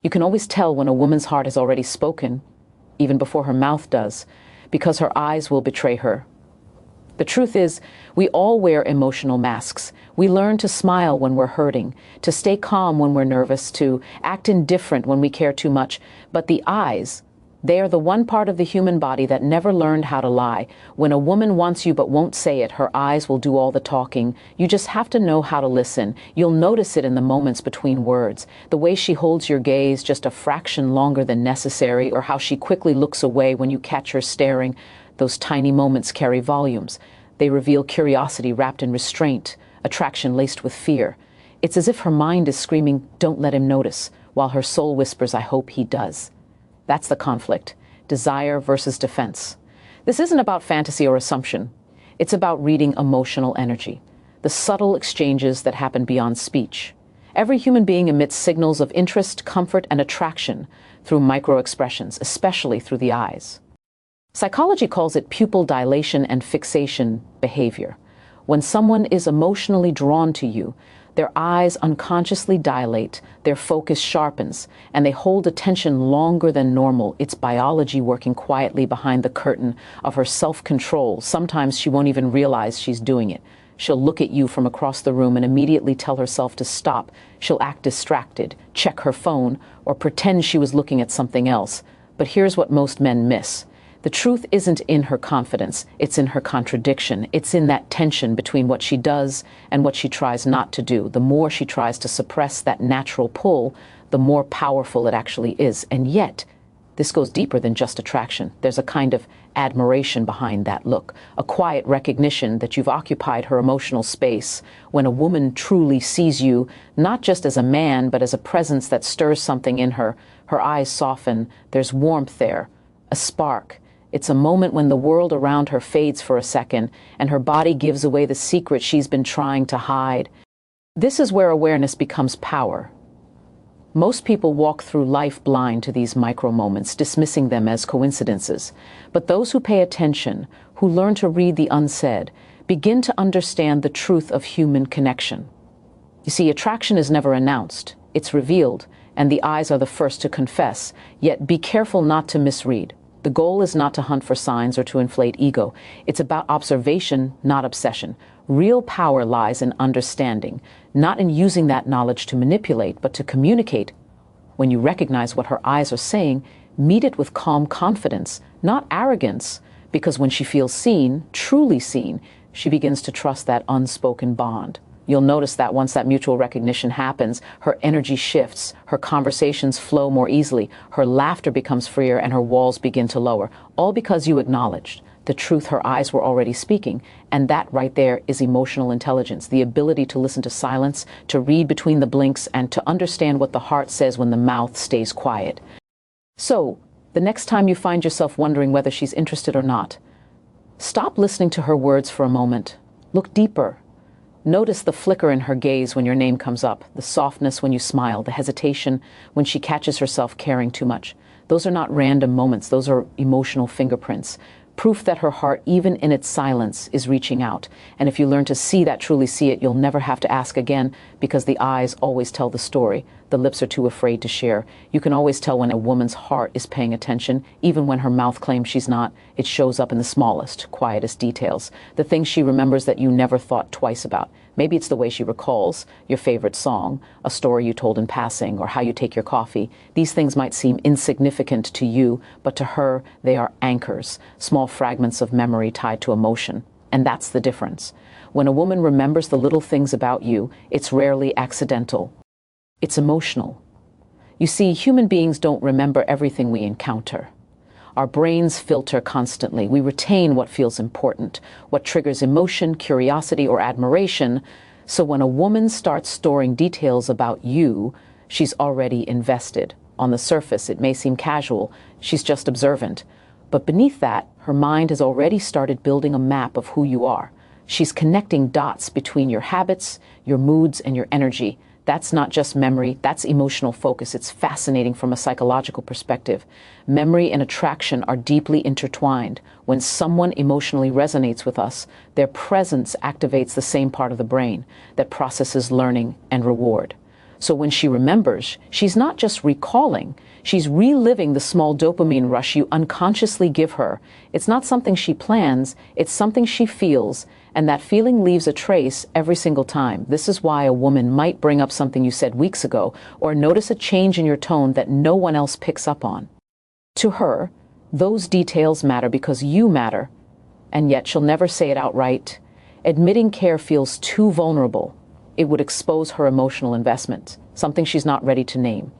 You can always tell when a woman's heart has already spoken, even before her mouth does, because her eyes will betray her. The truth is, we all wear emotional masks. We learn to smile when we're hurting, to stay calm when we're nervous, to act indifferent when we care too much. But the eyes, they are the one part of the human body that never learned how to lie. When a woman wants you but won't say it, her eyes will do all the talking. You just have to know how to listen. You'll notice it in the moments between words. The way she holds your gaze just a fraction longer than necessary, or how she quickly looks away when you catch her staring. Those tiny moments carry volumes. They reveal curiosity wrapped in restraint, attraction laced with fear. It's as if her mind is screaming, "Don't let him notice," while her soul whispers, "I hope he does." That's the conflict. Desire versus defense. This isn't about fantasy or assumption. It's about reading emotional energy, the subtle exchanges that happen beyond speech. Every human being emits signals of interest, comfort, and attraction through micro-expressions, especially through the eyes. Psychology calls it pupil dilation and fixation behavior. When someone is emotionally drawn to you, their eyes unconsciously dilate, their focus sharpens, and they hold attention longer than normal. It's biology working quietly behind the curtain of her self-control. Sometimes she won't even realize she's doing it. She'll look at you from across the room and immediately tell herself to stop. She'll act distracted, check her phone, or pretend she was looking at something else. But here's what most men miss. The truth isn't in her confidence, it's in her contradiction. It's in that tension between what she does and what she tries not to do. The more she tries to suppress that natural pull, the more powerful it actually is. And yet, this goes deeper than just attraction. There's a kind of admiration behind that look, a quiet recognition that you've occupied her emotional space. When a woman truly sees you, not just as a man, but as a presence that stirs something in her, her eyes soften, there's warmth there, a spark. It's a moment when the world around her fades for a second, and her body gives away the secret she's been trying to hide. This is where awareness becomes power. Most people walk through life blind to these micro moments, dismissing them as coincidences. But those who pay attention, who learn to read the unsaid, begin to understand the truth of human connection. You see, attraction is never announced. It's revealed, and the eyes are the first to confess. Yet be careful not to misread. The goal is not to hunt for signs or to inflate ego. It's about observation, not obsession. Real power lies in understanding, not in using that knowledge to manipulate, but to communicate. When you recognize what her eyes are saying, meet it with calm confidence, not arrogance, because when she feels seen, truly seen, she begins to trust that unspoken bond. You'll notice that once that mutual recognition happens, her energy shifts, her conversations flow more easily, her laughter becomes freer, and her walls begin to lower, all because you acknowledged the truth her eyes were already speaking. And that right there is emotional intelligence, the ability to listen to silence, to read between the blinks, and to understand what the heart says when the mouth stays quiet. So, the next time you find yourself wondering whether she's interested or not, stop listening to her words for a moment. Look deeper. Notice the flicker in her gaze when your name comes up, the softness when you smile, the hesitation when she catches herself caring too much. Those are not random moments, those are emotional fingerprints. Proof that her heart, even in its silence, is reaching out. And if you learn to see that, truly see it, you'll never have to ask again, because the eyes always tell the story. The lips are too afraid to share. You can always tell when a woman's heart is paying attention, even when her mouth claims she's not. It shows up in the smallest, quietest details, the things she remembers that you never thought twice about. Maybe it's the way she recalls your favorite song, a story you told in passing, or how you take your coffee. These things might seem insignificant to you, but to her, they are anchors, small fragments of memory tied to emotion. And that's the difference. When a woman remembers the little things about you, it's rarely accidental. It's emotional. You see, human beings don't remember everything we encounter. Our brains filter constantly. We retain what feels important, what triggers emotion, curiosity, or admiration. So when a woman starts storing details about you, she's already invested. On the surface, it may seem casual. She's just observant. But beneath that, her mind has already started building a map of who you are. She's connecting dots between your habits, your moods, and your energy. That's not just memory, that's emotional focus. It's fascinating from a psychological perspective. Memory and attraction are deeply intertwined. When someone emotionally resonates with us, their presence activates the same part of the brain that processes learning and reward. So when she remembers, she's not just recalling, she's reliving the small dopamine rush you unconsciously give her. It's not something she plans, it's something she feels, and that feeling leaves a trace every single time. This is why a woman might bring up something you said weeks ago, or notice a change in your tone that no one else picks up on. To her, those details matter because you matter, and yet she'll never say it outright. Admitting care feels too vulnerable. It would expose her emotional investment, something she's not ready to name.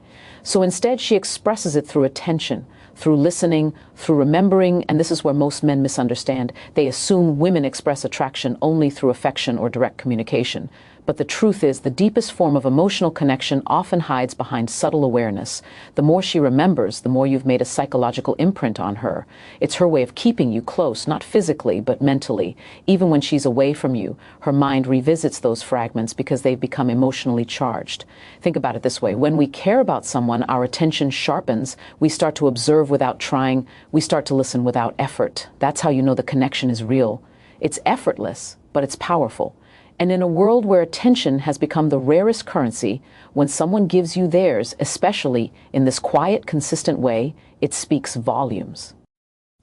So instead, she expresses it through attention, through listening, through remembering, and this is where most men misunderstand. They assume women express attraction only through affection or direct communication. But the truth is, the deepest form of emotional connection often hides behind subtle awareness. The more she remembers, the more you've made a psychological imprint on her. It's her way of keeping you close, not physically, but mentally. Even when she's away from you, her mind revisits those fragments because they've become emotionally charged. Think about it this way. When we care about someone, our attention sharpens. We start to observe without trying. We start to listen without effort. That's how you know the connection is real. It's effortless, but it's powerful. And in a world where attention has become the rarest currency, when someone gives you theirs, especially in this quiet, consistent way, it speaks volumes.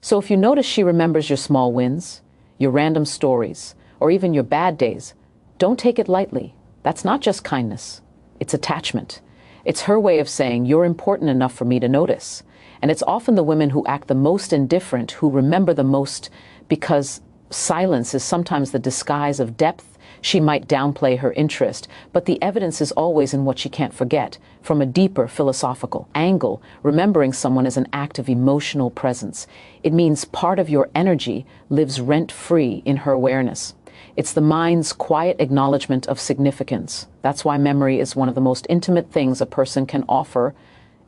So if you notice she remembers your small wins, your random stories, or even your bad days, don't take it lightly. That's not just kindness. It's attachment. It's her way of saying, you're important enough for me to notice. And it's often the women who act the most indifferent who remember the most, because silence is sometimes the disguise of depth. She might downplay her interest, but the evidence is always in what she can't forget. From a deeper philosophical angle, remembering someone is an act of emotional presence. It means part of your energy lives rent-free in her awareness. It's the mind's quiet acknowledgement of significance. That's why memory is one of the most intimate things a person can offer.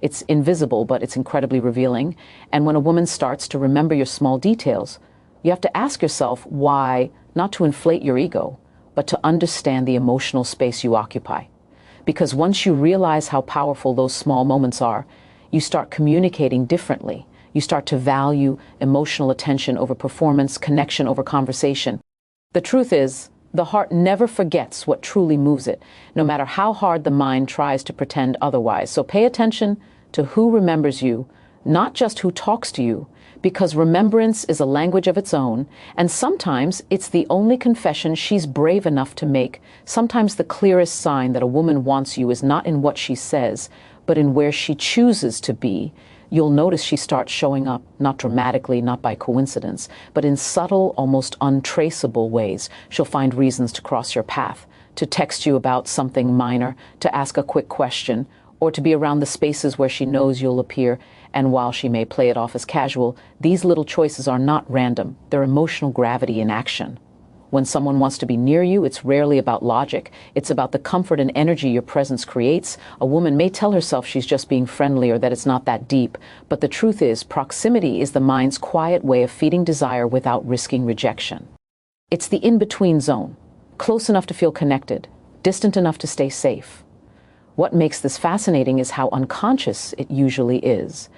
It's invisible, but it's incredibly revealing. And when a woman starts to remember your small details, you have to ask yourself why, not to inflate your ego, but to understand the emotional space you occupy. Because once you realize how powerful those small moments are, you start communicating differently. You start to value emotional attention over performance, connection over conversation. The truth is, the heart never forgets what truly moves it, no matter how hard the mind tries to pretend otherwise. So pay attention to who remembers you, not just who talks to you, because remembrance is a language of its own, and sometimes it's the only confession she's brave enough to make. Sometimes the clearest sign that a woman wants you is not in what she says, but in where she chooses to be. You'll notice she starts showing up, not dramatically, not by coincidence, but in subtle, almost untraceable ways. She'll find reasons to cross your path, to text you about something minor, to ask a quick question, or to be around the spaces where she knows you'll appear. And while she may play it off as casual, these little choices are not random. They're emotional gravity in action. When someone wants to be near you, it's rarely about logic. It's about the comfort and energy your presence creates. A woman may tell herself she's just being friendly or that it's not that deep. But the truth is, proximity is the mind's quiet way of feeding desire without risking rejection. It's the in-between zone, close enough to feel connected, distant enough to stay safe. What makes this fascinating is how unconscious it usually is.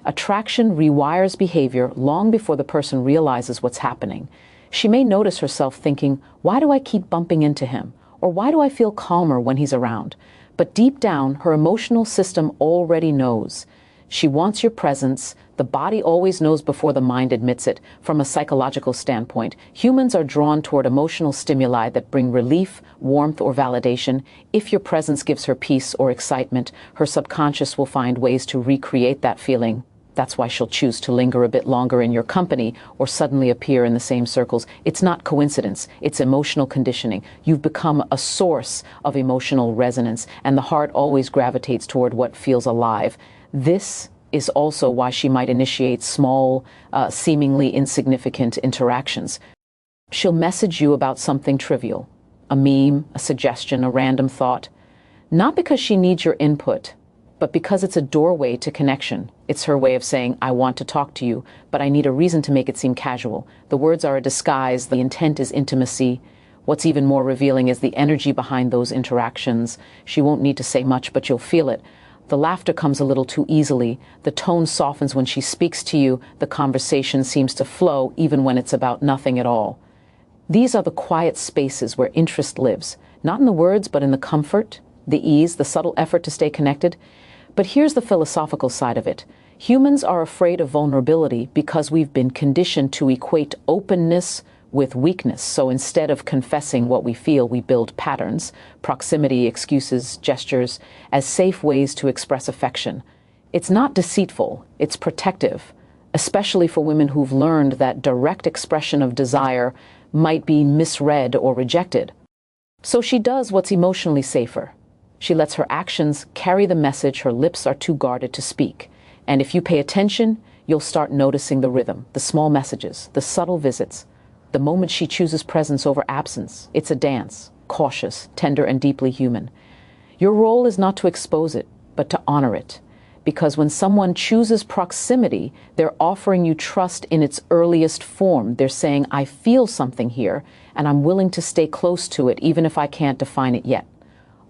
Attraction rewires behavior long before the person realizes what's happening. She may notice herself thinking, why do I keep bumping into him? Or why do I feel calmer when he's around? But deep down, her emotional system already knows. She wants your presence. The body always knows before the mind admits it. From a psychological standpoint, humans are drawn toward emotional stimuli that bring relief, warmth, or validation. If your presence gives her peace or excitement, her subconscious will find ways to recreate that feeling. That's why she'll choose to linger a bit longer in your company or suddenly appear in the same circles. It's not coincidence. It's emotional conditioning. You've become a source of emotional resonance, and the heart always gravitates toward what feels alive. This is also why she might initiate small, seemingly insignificant interactions. She'll message you about something trivial, a meme, a suggestion, a random thought, not because she needs your input, but because it's a doorway to connection. It's her way of saying, I want to talk to you, but I need a reason to make it seem casual. The words are a disguise. The intent is intimacy. What's even more revealing is the energy behind those interactions. She won't need to say much, but you'll feel it. The laughter comes a little too easily. The tone softens when she speaks to you. The conversation seems to flow even when it's about nothing at all. These are the quiet spaces where interest lives, not in the words, but in the comfort, the ease, the subtle effort to stay connected. But here's the philosophical side of it. Humans are afraid of vulnerability because we've been conditioned to equate openness with weakness. So instead of confessing what we feel, we build patterns, proximity, excuses, gestures, as safe ways to express affection. It's not deceitful, it's protective, especially for women who've learned that direct expression of desire might be misread or rejected. So she does what's emotionally safer. She lets her actions carry the message her lips are too guarded to speak. And if you pay attention, you'll start noticing the rhythm, the small messages, the subtle visits. The moment she chooses presence over absence, it's a dance, cautious, tender, and deeply human. Your role is not to expose it, but to honor it. Because when someone chooses proximity, they're offering you trust in its earliest form. They're saying, I feel something here, and I'm willing to stay close to it, even if I can't define it yet.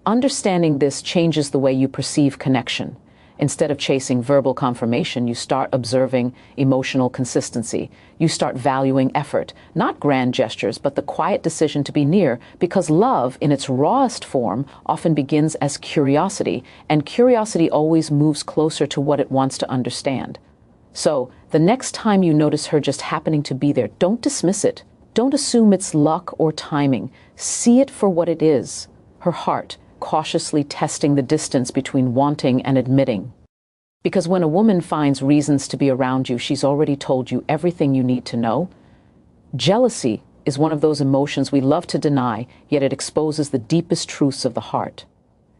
Understanding this changes the way you perceive connection. Instead of chasing verbal confirmation, you start observing emotional consistency. You start valuing effort, not grand gestures, but the quiet decision to be near, because love, in its rawest form, often begins as curiosity, and curiosity always moves closer to what it wants to understand. So, the next time you notice her just happening to be there, don't dismiss it. Don't assume it's luck or timing. See it for what it is, her heart, cautiously testing the distance between wanting and admitting. Because when a woman finds reasons to be around you, she's already told you everything you need to know. Jealousy is one of those emotions we love to deny, yet it exposes the deepest truths of the heart.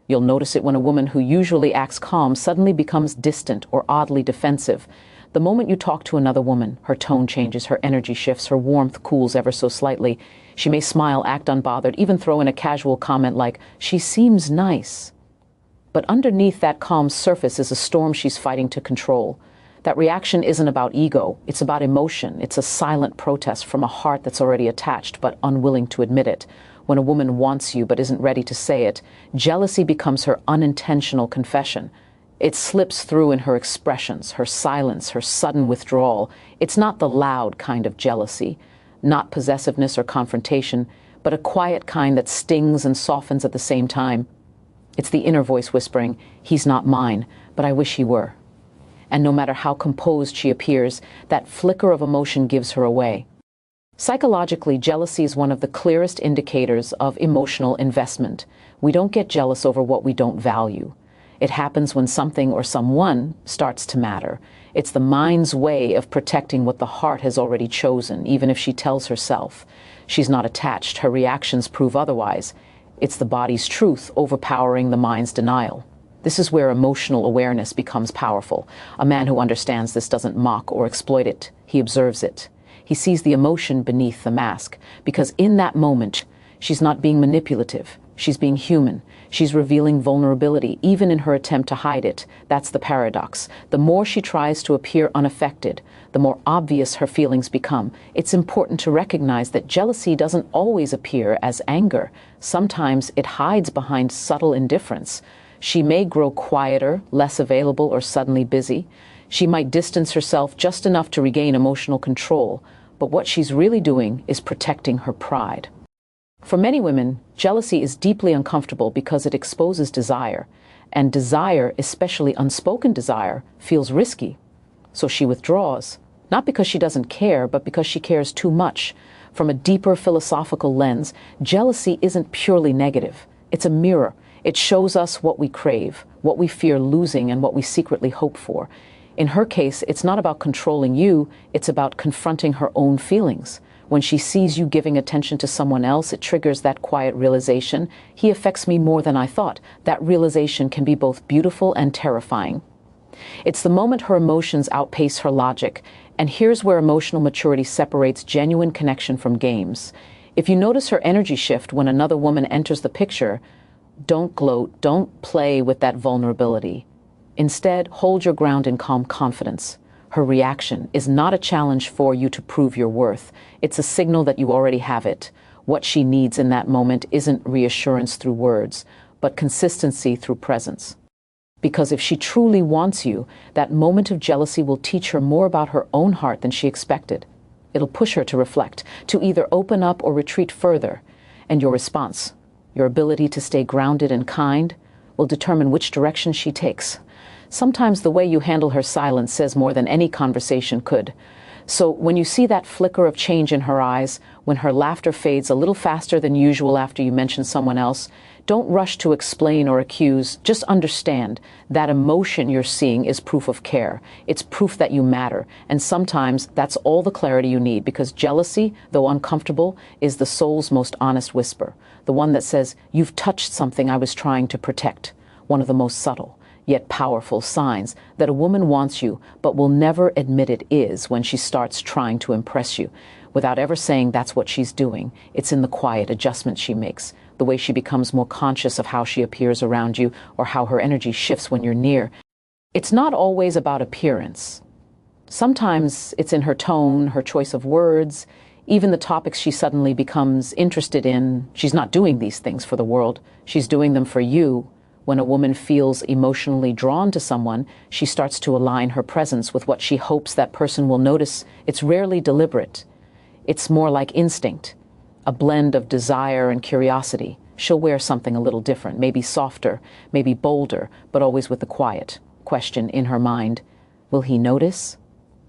You'll notice it when a woman who usually acts calm suddenly becomes distant or oddly defensive. The moment you talk to another woman, her tone changes, her energy shifts, her warmth cools ever so slightly. She may smile, act unbothered, even throw in a casual comment like, "She seems nice." But underneath that calm surface is a storm she's fighting to control. That reaction isn't about ego, it's about emotion. It's a silent protest from a heart that's already attached but unwilling to admit it. When a woman wants you but isn't ready to say it, jealousy becomes her unintentional confession. It slips through in her expressions, her silence, her sudden withdrawal. It's not the loud kind of jealousy, not possessiveness or confrontation, but a quiet kind that stings and softens at the same time. It's the inner voice whispering, "He's not mine, but I wish he were." And no matter how composed she appears, that flicker of emotion gives her away. Psychologically, jealousy is one of the clearest indicators of emotional investment. We don't get jealous over what we don't value. It happens when something or someone starts to matter. It's the mind's way of protecting what the heart has already chosen, even if she tells herself she's not attached. Her reactions prove otherwise. It's the body's truth overpowering the mind's denial. This is where emotional awareness becomes powerful. A man who understands this doesn't mock or exploit it. He observes it. He sees the emotion beneath the mask, because in that moment, she's not being manipulative. She's being human. She's revealing vulnerability, even in her attempt to hide it. That's the paradox. The more she tries to appear unaffected, the more obvious her feelings become. It's important to recognize that jealousy doesn't always appear as anger. Sometimes it hides behind subtle indifference. She may grow quieter, less available, or suddenly busy. She might distance herself just enough to regain emotional control, but what she's really doing is protecting her pride. For many women, jealousy is deeply uncomfortable because it exposes desire, and desire, especially unspoken desire, feels risky. So she withdraws, not because she doesn't care, but because she cares too much. From a deeper philosophical lens, jealousy isn't purely negative. It's a mirror. It shows us what we crave, what we fear losing, and what we secretly hope for. In her case, it's not about controlling you, it's about confronting her own feelings. When she sees you giving attention to someone else, it triggers that quiet realization, he affects me more than I thought. That realization can be both beautiful and terrifying. It's the moment her emotions outpace her logic, and here's where emotional maturity separates genuine connection from games. If you notice her energy shift when another woman enters the picture, don't gloat, don't play with that vulnerability. Instead, hold your ground in calm confidence. Her reaction is not a challenge for you to prove your worth. It's a signal that you already have it. What she needs in that moment isn't reassurance through words, but consistency through presence. Because if she truly wants you, that moment of jealousy will teach her more about her own heart than she expected. It'll push her to reflect, to either open up or retreat further. And your response, your ability to stay grounded and kind, will determine which direction she takes. Sometimes the way you handle her silence says more than any conversation could. So when you see that flicker of change in her eyes, when her laughter fades a little faster than usual after you mention someone else, don't rush to explain or accuse. Just understand that emotion you're seeing is proof of care. It's proof that you matter. And sometimes that's all the clarity you need, because jealousy, though uncomfortable, is the soul's most honest whisper. The one that says, "You've touched something I was trying to protect." One of the most subtle yet powerful signs that a woman wants you but will never admit it is when she starts trying to impress you without ever saying that's what she's doing. It's in the quiet adjustments she makes, the way she becomes more conscious of how she appears around you or how her energy shifts when you're near. It's not always about appearance. Sometimes it's in her tone, her choice of words, even the topics she suddenly becomes interested in. She's not doing these things for the world. She's doing them for you. When a woman feels emotionally drawn to someone, she starts to align her presence with what she hopes that person will notice. It's rarely deliberate. It's more like instinct, a blend of desire and curiosity. She'll wear something a little different, maybe softer, maybe bolder, but always with the quiet question in her mind. Will he notice?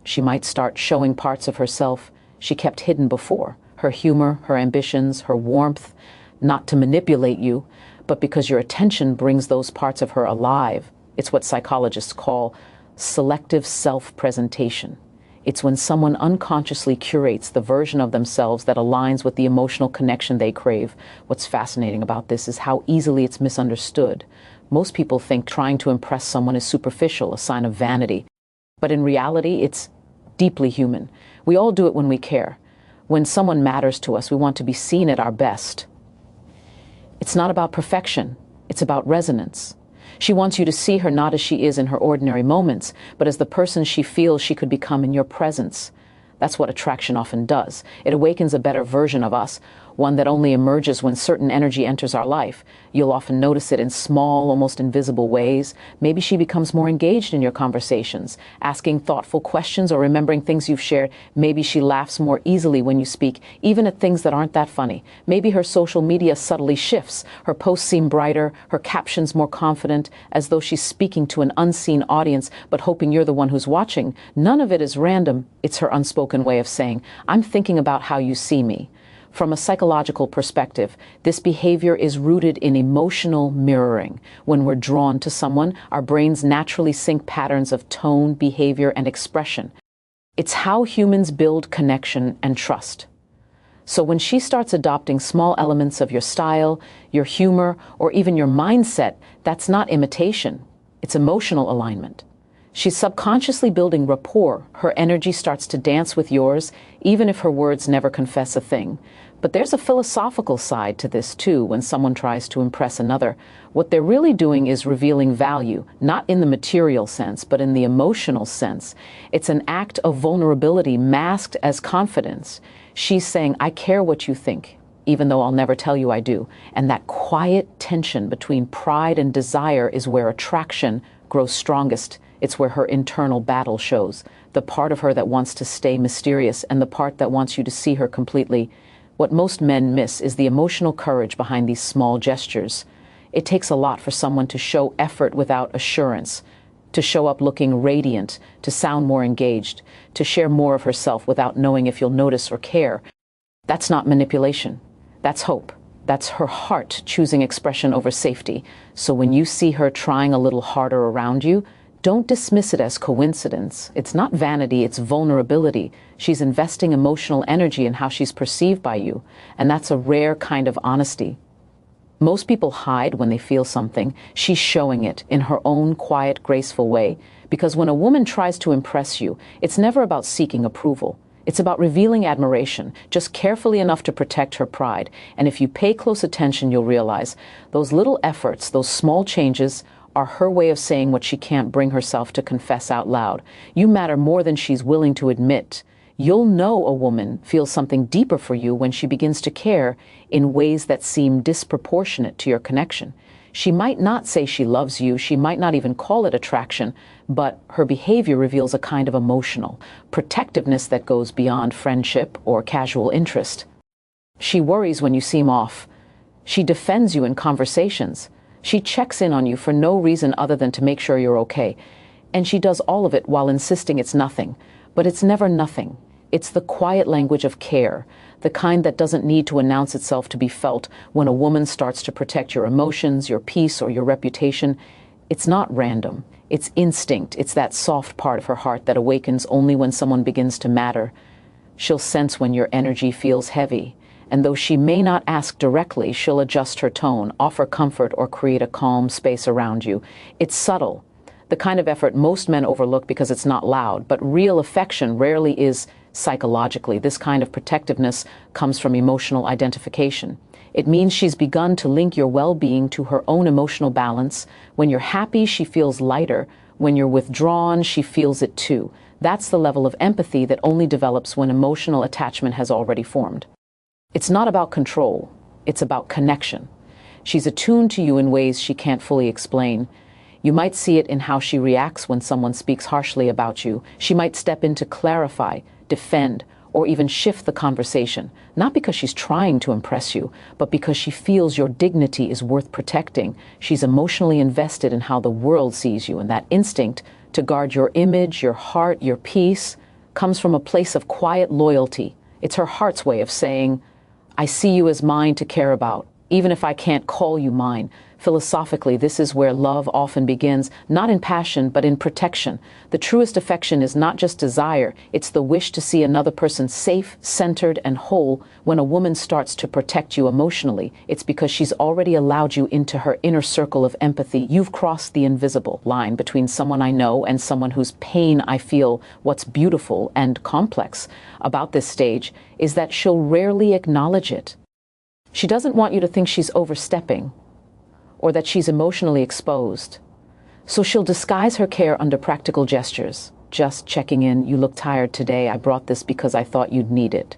She might start showing parts of herself she kept hidden before, her humor, her ambitions, her warmth, not to manipulate you, but because your attention brings those parts of her alive. It's what psychologists call selective self-presentation. It's when someone unconsciously curates the version of themselves that aligns with the emotional connection they crave. What's fascinating about this is how easily it's misunderstood. Most people think trying to impress someone is superficial, a sign of vanity. But in reality, it's deeply human. We all do it when we care. When someone matters to us, we want to be seen at our best. It's not about perfection. It's about resonance. She wants you to see her not as she is in her ordinary moments, but as the person she feels she could become in your presence. That's what attraction often does. It awakens a better version of us, one that only emerges when certain energy enters our life. You'll often notice it in small, almost invisible ways. Maybe she becomes more engaged in your conversations, asking thoughtful questions or remembering things you've shared. Maybe she laughs more easily when you speak, even at things that aren't that funny. Maybe her social media subtly shifts. Her posts seem brighter, her captions more confident, as though she's speaking to an unseen audience, but hoping you're the one who's watching. None of it is random. It's her unspoken way of saying, "I'm thinking about how you see me." From a psychological perspective, this behavior is rooted in emotional mirroring. When we're drawn to someone, our brains naturally sync patterns of tone, behavior, and expression. It's how humans build connection and trust. So when she starts adopting small elements of your style, your humor, or even your mindset, that's not imitation. It's emotional alignment. She's subconsciously building rapport. Her energy starts to dance with yours, even if her words never confess a thing. But there's a philosophical side to this too. When someone tries to impress another, what they're really doing is revealing value, not in the material sense, but in the emotional sense. It's an act of vulnerability masked as confidence. She's saying, "I care what you think, even though I'll never tell you I do." And that quiet tension between pride and desire is where attraction grows strongest. It's where her internal battle shows, the part of her that wants to stay mysterious and the part that wants you to see her completely. What most men miss is the emotional courage behind these small gestures. It takes a lot for someone to show effort without assurance, to show up looking radiant, to sound more engaged, to share more of herself without knowing if you'll notice or care. That's not manipulation. That's hope. That's her heart choosing expression over safety. So when you see her trying a little harder around you, don't dismiss it as coincidence. It's not vanity, it's vulnerability. She's investing emotional energy in how she's perceived by you, and that's a rare kind of honesty. Most people hide when they feel something. She's showing it in her own quiet, graceful way, because when a woman tries to impress you, it's never about seeking approval. It's about revealing admiration, just carefully enough to protect her pride. And if you pay close attention, you'll realize those little efforts, those small changes, are her way of saying what she can't bring herself to confess out loud. You matter more than she's willing to admit. You'll know a woman feels something deeper for you when she begins to care in ways that seem disproportionate to your connection. She might not say she loves you, she might not even call it attraction, but her behavior reveals a kind of emotional protectiveness that goes beyond friendship or casual interest. She worries when you seem off. She defends you in conversations. She checks in on you for no reason other than to make sure you're okay. And she does all of it while insisting it's nothing. But it's never nothing. It's the quiet language of care, the kind that doesn't need to announce itself to be felt when a woman starts to protect your emotions, your peace, or your reputation. It's not random. It's instinct. It's that soft part of her heart that awakens only when someone begins to matter. She'll sense when your energy feels heavy. And though she may not ask directly, she'll adjust her tone, offer comfort, or create a calm space around you. It's subtle, the kind of effort most men overlook because it's not loud, but real affection rarely is psychologically. This kind of protectiveness comes from emotional identification. It means she's begun to link your well-being to her own emotional balance. When you're happy, she feels lighter. When you're withdrawn, she feels it too. That's the level of empathy that only develops when emotional attachment has already formed. It's not about control. It's about connection. She's attuned to you in ways she can't fully explain. You might see it in how she reacts when someone speaks harshly about you. She might step in to clarify, defend, or even shift the conversation, not because she's trying to impress you, but because she feels your dignity is worth protecting. She's emotionally invested in how the world sees you, and that instinct to guard your image, your heart, your peace, comes from a place of quiet loyalty. It's her heart's way of saying, I see you as mine to care about, even if I can't call you mine. Philosophically, this is where love often begins, not in passion, but in protection. The truest affection is not just desire, it's the wish to see another person safe, centered, and whole. When a woman starts to protect you emotionally, it's because she's already allowed you into her inner circle of empathy. You've crossed the invisible line between someone I know and someone whose pain I feel. What's beautiful and complex about this stage is that she'll rarely acknowledge it. She doesn't want you to think she's overstepping, or that she's emotionally exposed. So she'll disguise her care under practical gestures. Just checking in, you look tired today, I brought this because I thought you'd need it.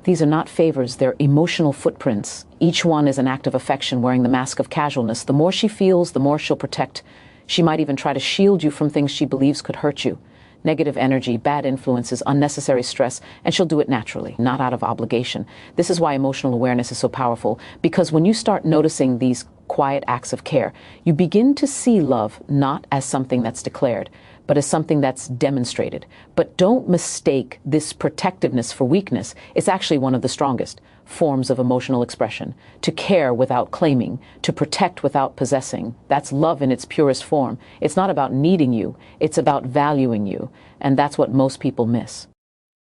These are not favors, they're emotional footprints. Each one is an act of affection wearing the mask of casualness. The more she feels, the more she'll protect. She might even try to shield you from things she believes could hurt you. Negative energy, bad influences, unnecessary stress, and she'll do it naturally, not out of obligation. This is why emotional awareness is so powerful, because when you start noticing these quiet acts of care, you begin to see love not as something that's declared, but as something that's demonstrated. But don't mistake this protectiveness for weakness. It's actually one of the strongest forms of emotional expression. To care without claiming, to protect without possessing. That's love in its purest form. It's not about needing you, it's about valuing you. And that's what most people miss.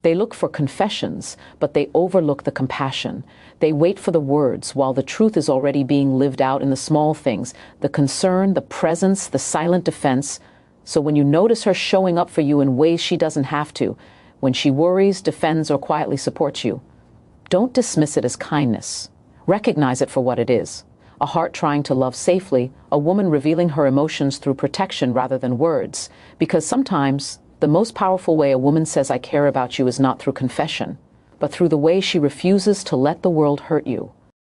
They look for confessions, but they overlook the compassion. They wait for the words while the truth is already being lived out in the small things, the concern, the presence, the silent defense. So when you notice her showing up for you in ways she doesn't have to, when she worries, defends, or quietly supports you, don't dismiss it as kindness. Recognize it for what it is. A heart trying to love safely, a woman revealing her emotions through protection rather than words. Because sometimes the most powerful way a woman says I care about you is not through confession, but through the way she refuses to let the world hurt you.